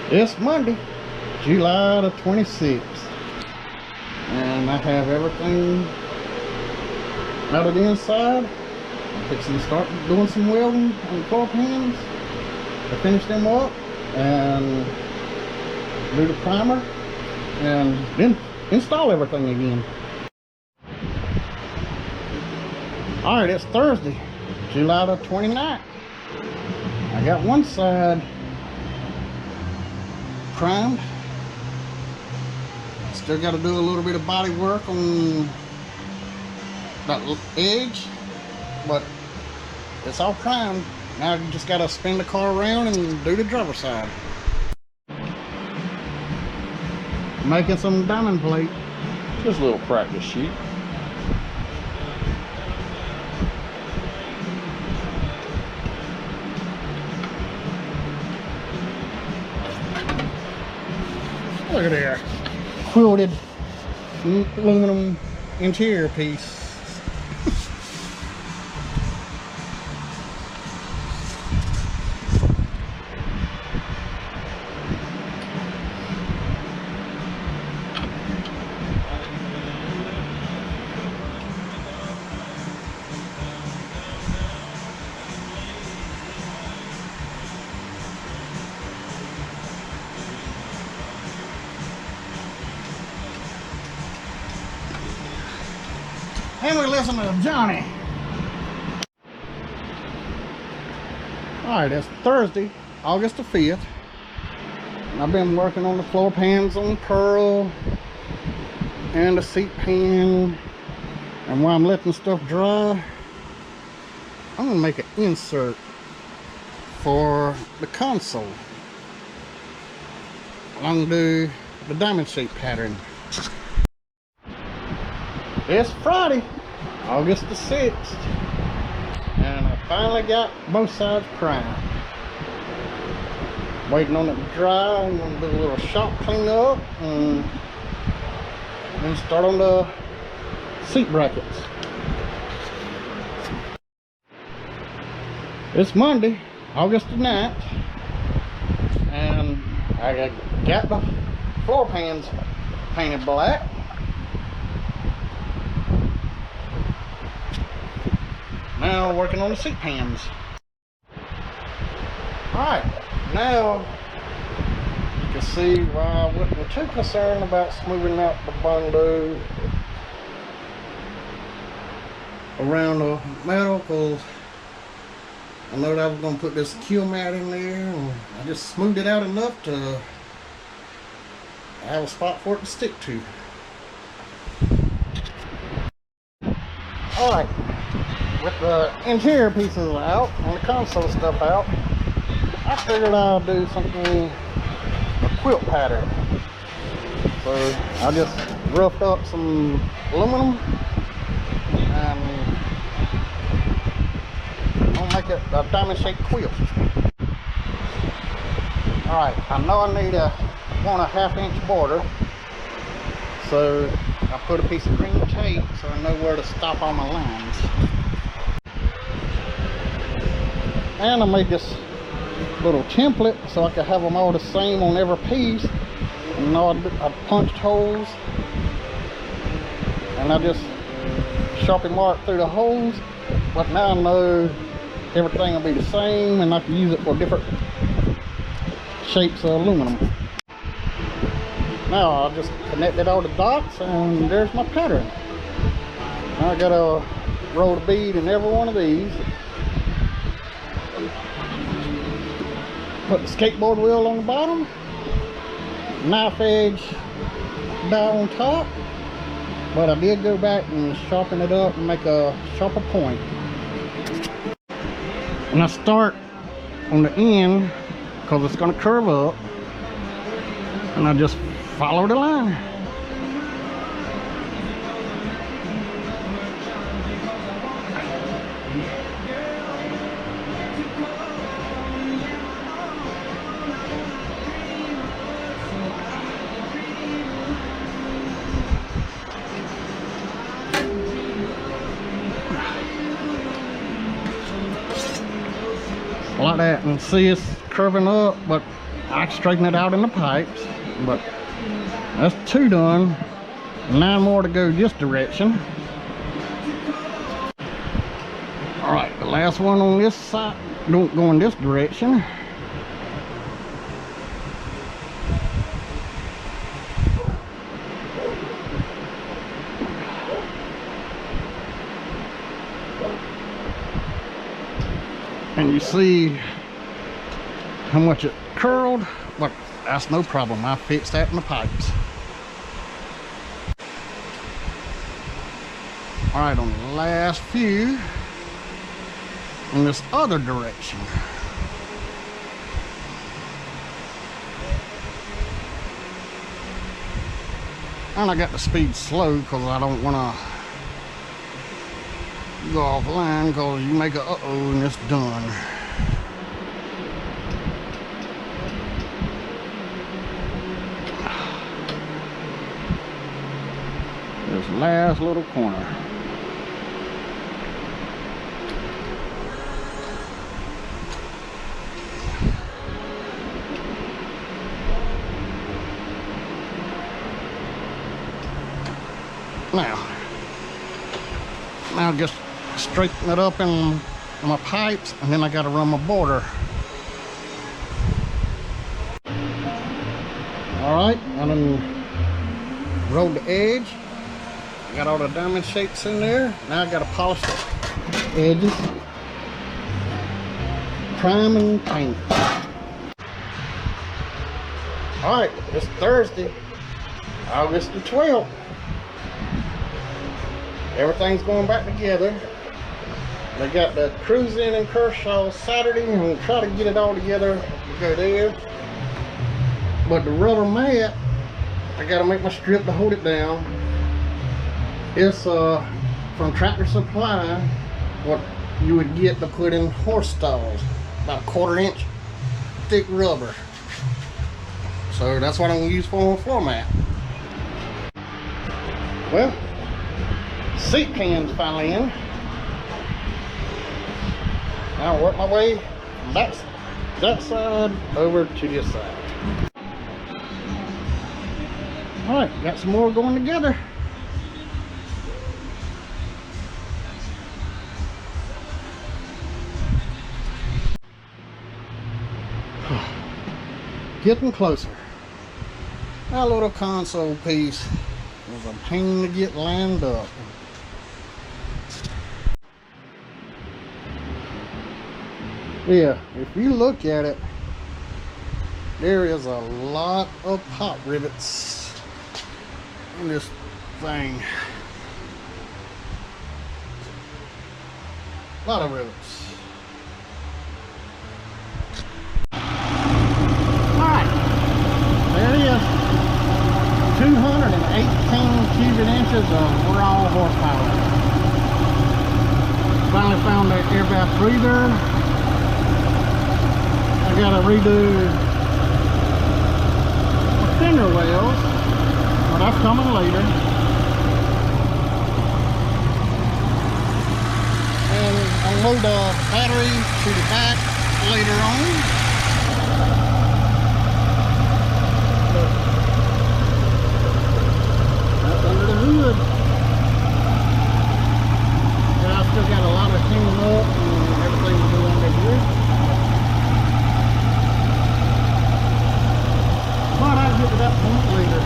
It's Monday, July the 26th, and I have everything out of the inside. I'm fixing to start doing some welding on the floor pans to finish them up and do the primer and then install everything again. Alright, it's Thursday, July the 29th. I got one side primed. Still got to do a little bit of body work on that edge, but it's all primed. Now you just got to spin the car around and do the driver's side. Making some diamond plate. Just a little practice sheet. Look at there, quilted aluminum interior piece. And we listen to Johnny. Alright, it's Thursday, August the 5th. And I've been working on the floor pans on the Pearl and the seat pan. And while I'm letting stuff dry, I'm going to make an insert for the console along the diamond shape pattern. It's Friday, August the 6th, and I finally got both sides primed. Waiting on it to dry. I'm going to do a little shop cleanup and then start on the seat brackets. It's Monday, August the 9th, and I got the floor pans painted black. Now working on the seat pans. Alright, now you can see why I wasn't too concerned about smoothing out the bondo around the metal, because I know that I was going to put this kill mat in there, and I just smoothed it out enough to have a spot for it to stick to. Alright, with the interior pieces out and the console stuff out, I figured I'll do something, a quilt pattern. So I just roughed up some aluminum and I'm gonna make it a diamond shaped quilt. Alright, I know I need want a 1/2 inch border, so I put a piece of green tape so I know where to stop all my lines. And I made this little template so I could have them all the same on every piece. And I punched holes and I just sharpie marked through the holes. But now I know everything will be the same and I can use it for different shapes of aluminum. Now I just connected all the dots and there's my pattern. Now I got a roll of bead in every one of these. Put the skateboard wheel on the bottom, knife edge dowel on top, but I did go back and sharpen it up and make a sharper point. And I start on the end because it's going to curve up, and I just follow the line. Like that, and see it's curving up, but I straighten it out in the pipes, but that's 2 done. 9 more to go this direction. All right, the last one on this side, don't go in this direction. And you see how much it curled. Look, that's no problem. I fixed that in the pipes. All right, on the last few in this other direction. And I got the speed slow because I don't want to go offline, because you make a uh-oh and it's done. This last little corner. Now just straighten it up in my pipes, and then I got to run my border. All right, I done rolled the edge. Got all the diamond shapes in there. Now I got to polish the edges, prime and paint. All right, it's Thursday, August the 12th. Everything's going back together. They got the cruise in Kershaw Saturday, and we'll try to get it all together to go there. But the rubber mat, I gotta make my strip to hold it down. It's from Tractor Supply, what you would get to put in horse stalls, about a 1/4 inch thick rubber. So that's what I'm gonna use for a floor mat. Well, seat pan's finally in. Now I'll work my way from that side over to this side. Alright, got some more going together. Getting closer. That little console piece was a pain to get lined up. Yeah, if you look at it, there is a lot of pop rivets in this thing. A lot of rivets. Alright, there it is. 218 cubic inches of raw horsepower. Finally found that air bath breather. I gotta redo the fender wells, but that's coming later. And unload the battery to the back later on. But that's under the hood. And I still got a lot of cleaning up and everything to do under here. But I'll get to that point later.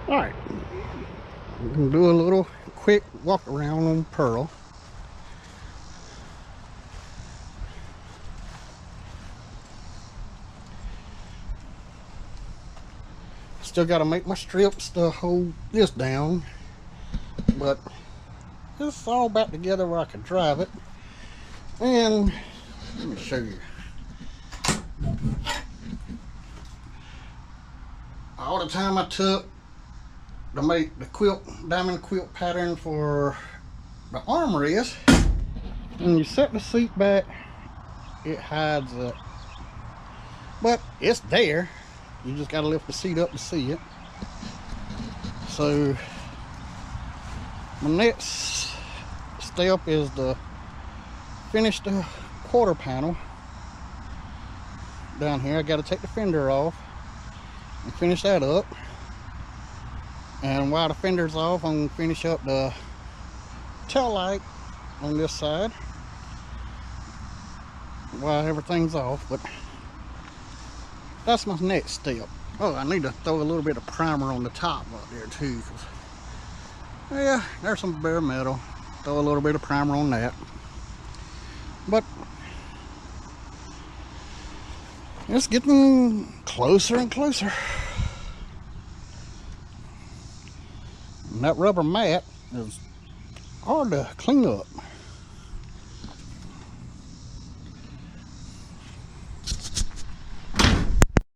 Alright, we can do a little quick walk around on Pearl. Still got to make my strips to hold this down, but it's all back together where I can drive it. And let me show you. All the time I took to make the quilt, diamond quilt pattern for the armrest, when you set the seat back, it hides it. But it's there. You just got to lift the seat up to see it. So my next step is to finish the quarter panel down here. I got to take the fender off and finish that up. And while the fender's off, I'm going to finish up the tail light on this side while everything's off. But that's my next step. Oh, I need to throw a little bit of primer on the top up there too. Yeah, there's some bare metal. Throw a little bit of primer on that. But it's getting closer and closer. And that rubber mat is hard to clean up.